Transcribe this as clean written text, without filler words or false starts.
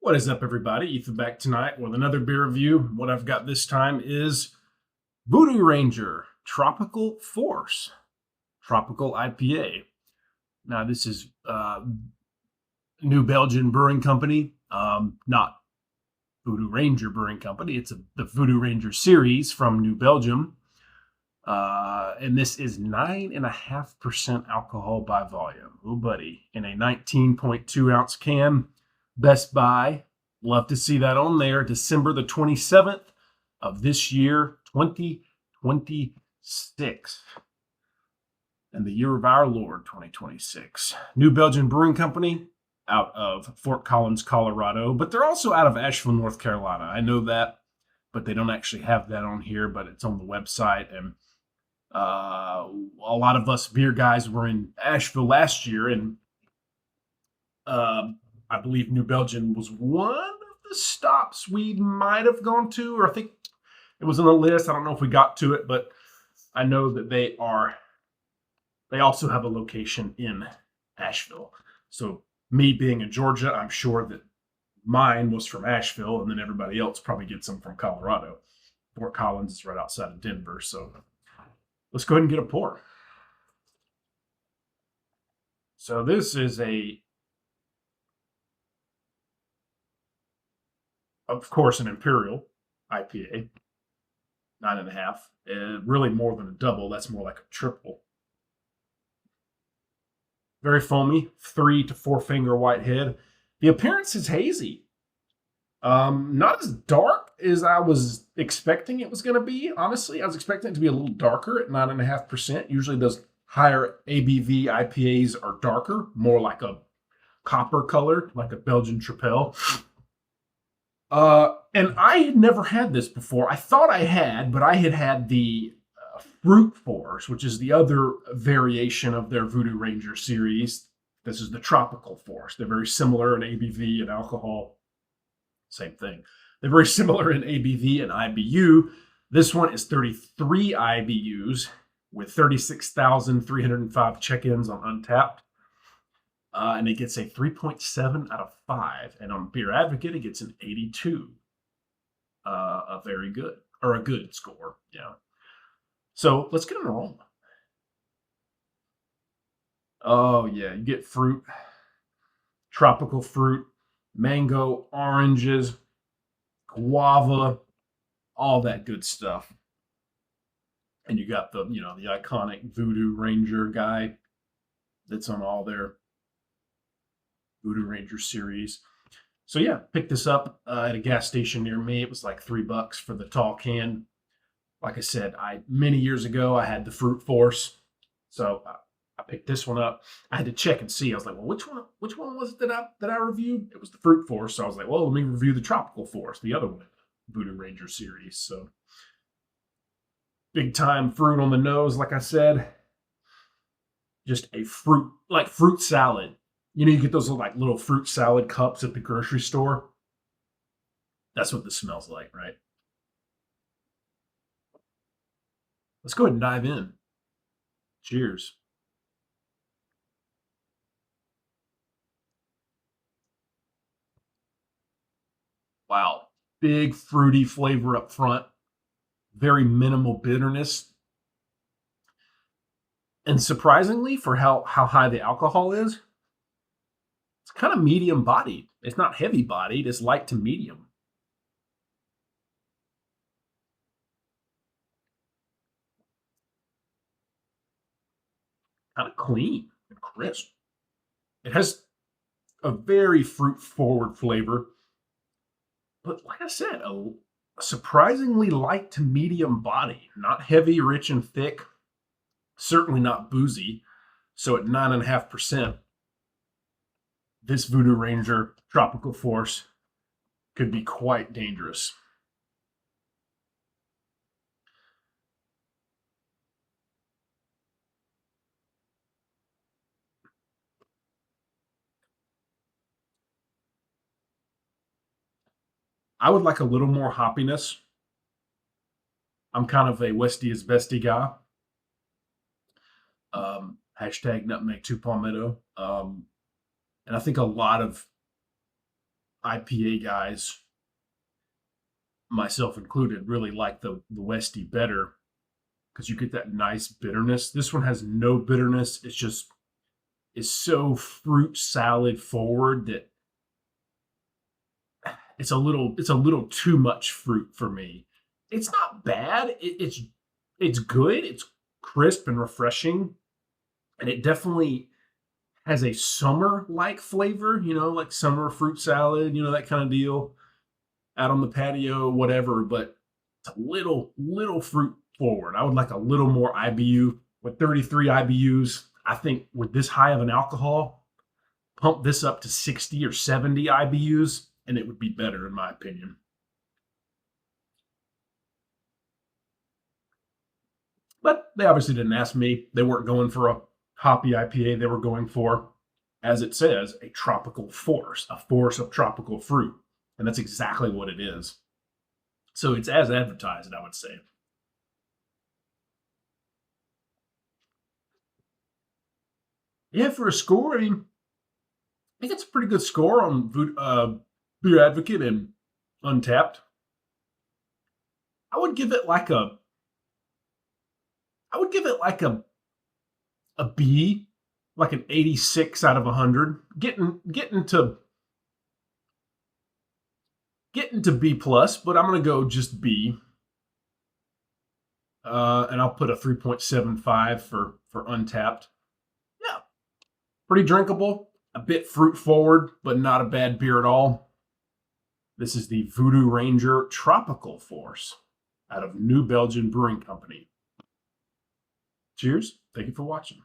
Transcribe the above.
What is up, everybody? Ethan back tonight with another beer review. What I've got this time is Voodoo Ranger Tropical Force Tropical IPA. Now, this is New Belgian Brewing Company, not Voodoo Ranger Brewing Company. It's the Voodoo Ranger series from New Belgium. And this is 9.5% alcohol by volume. Oh, buddy. In a 19.2 ounce can. Best Buy. Love to see that on there. December the 27th of this year, 2026. And the year of our Lord, 2026. New Belgian Brewing Company out of Fort Collins, Colorado. But they're also out of Asheville, North Carolina. I know that, but they don't actually have that on here, but it's on the website. And a lot of us beer guys were in Asheville last year, and I believe New Belgium was one of the stops we might have gone to, or I think it was on the list. I don't know if we got to it, but I know that they also have a location in Asheville. So me being in Georgia, I'm sure that mine was from Asheville, and then everybody else probably gets them from Colorado. Fort Collins is right outside of Denver, so let's go ahead and get a pour. So this is of course, an Imperial IPA, 9.5. Really more than a double. That's more like a triple. Very foamy, 3 to 4 finger white head. The appearance is hazy. Not as dark as I was expecting it was going to be. Honestly, I was expecting it to be a little darker at 9.5%. Usually those higher ABV IPAs are darker, more like a copper color, like a Belgian Tripel. And I had never had this before. I thought I had, but I had the Fruit Force, which is the other variation of their Voodoo Ranger series. This is the Tropical Force. They're very similar in ABV and alcohol. Same thing. They're very similar in ABV and IBU. This one is 33 IBUs with 36,305 check-ins on Untapped. And it gets a 3.7 out of 5. And on Beer Advocate, it gets an 82. A very good, or a good score. Yeah. So let's get an aroma. Oh, yeah. You get fruit, tropical fruit, mango, oranges, guava, all that good stuff. And you got the iconic Voodoo Ranger guy that's on all their Voodoo Ranger series. So yeah, picked this up at a gas station near me. It was like $3 for the tall can. Like I said, many years ago I had the Fruit Force, so I picked this one up. I had to check and see. I was like, well, which one was it that I reviewed? It was the Fruit Force. So I was like, well, let me review the Tropical Force, the other one, Voodoo Ranger series. So big time fruit on the nose, like I said. Just a fruit salad. You know, you get those little fruit salad cups at the grocery store. That's what this smells like, right? Let's go ahead and dive in. Cheers. Wow. Big fruity flavor up front. Very minimal bitterness. And surprisingly, for how high the alcohol is, it's kind of medium bodied. It's not heavy bodied. It's light to medium. Kind of clean and crisp. It has a very fruit forward flavor. But like I said, a surprisingly light to medium body. Not heavy, rich, and thick. Certainly not boozy. So at 9.5%, this Voodoo Ranger Tropical Force could be quite dangerous. I would like a little more hoppiness. I'm kind of a Westie is Bestie guy. Hashtag nutmeg to palmetto. And I think a lot of IPA guys, myself included, really like the Westy better because you get that nice bitterness. This one has no bitterness. It's so fruit salad forward that it's a little too much fruit for me. It's not bad. It's good. It's crisp and refreshing, and it definitely has a summer like flavor. Like summer fruit salad. That kind of deal out on the patio, whatever. But it's a little fruit forward. I would like a little more IBU. With 33 IBUs, I think with this high of an alcohol, pump this up to 60 or 70 IBUs, and it would be better in my opinion. But they obviously didn't ask me. They weren't going for a hoppy IPA. They were going for, as it says, a tropical force, a force of tropical fruit. And that's exactly what it is. So it's as advertised, I would say. Yeah, for a score, I mean, I think it's a pretty good score on Beer Advocate and Untapped. I would give it like a I would give it like a B, like an 86 out of 100. Getting to B plus, but I'm gonna go just B. And I'll put a 3.75 for Untapped. Yeah, pretty drinkable, a bit fruit forward, but not a bad beer at all. This is the Voodoo Ranger Tropical Force out of New Belgium Brewing Company. Cheers. Thank you for watching.